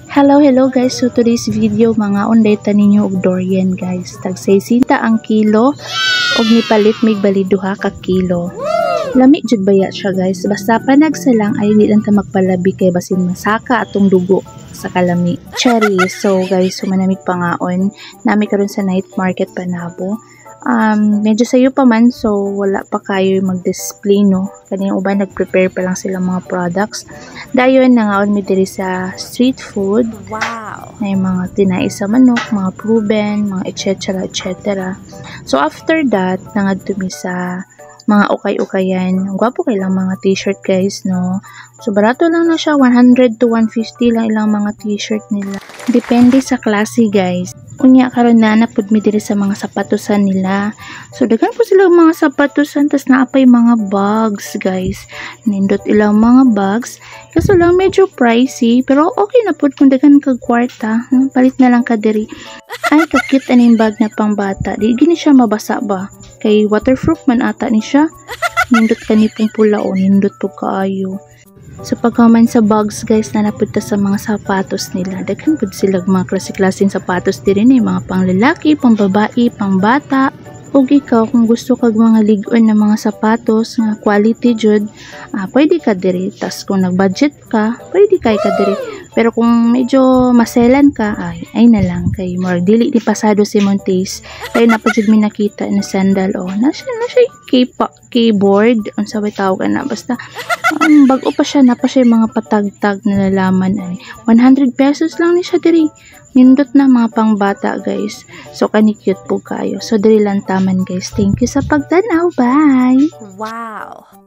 Hello guys, so today's video mga unday taninyo og durian guys. Tag 60 ang kilo og nipalit mig bali duha ka kilo. Lami jud baya siya guys, basta panagsalang ay di lang ta magpalabi kay basin masaka atong dugo sa kalami. Cherry. So guys, sumanamig pangaon nami karon sa night market Panabo. Medyo sayo pa man, so wala pa kayo mag-display, no? Kanina uban nag-prepare pa lang sila mga products. Dayon nangaon mi diri sa street food. Wow! May mga tinai sa manok, mga proven, mga etc. So after that, nangadto mi sa mga ukay-ukayan. Gwapo kay lang mga t-shirt guys, no? So barato lang na siya, 100 to 150 lang ilang mga t-shirt nila. Depende sa klase guys. Unya karon na napud mi diri sa mga sapatosan nila. So daghan po sila mga sapatosan, tas naapay mga bags guys. Nindot ilang mga bags. Kaso lang medyo pricey, pero okay na pud kung daghan kag kwarta. Palit na lang ka diri. Ay kakit aning bag na pang bata. Di gini siya mabasa ba? Kay waterproof man ata ni siya. Nindot kanipong pula o nindot po kaayo. So pagkaman sa bags guys na napunta sa mga sapatos nila, daghan pud sila mga klase-klaseng sapatos diri ni mga panglalaki, pangbabae, pangbata. Ug ikaw kung gusto kag mga lig-on na mga sapatos nga quality jud, pwede ka diri. Tas kung nag-budget ka, pwede kay ka diri. Pero kung medyo maselan ka, ay na lang kay more dili di pasado si Montes. Kay na pa jud mi nakita na sandal na siya keyboard unsa way tawag ana basta bag-o pa siya na pa siya mga patagtag na lalaman ay 100 pesos lang ni siya diri. Nindot na mga pangbata guys. So kani cute po kayo. So diri lang taman guys. Thank you sa pagtanaw. Bye. Wow!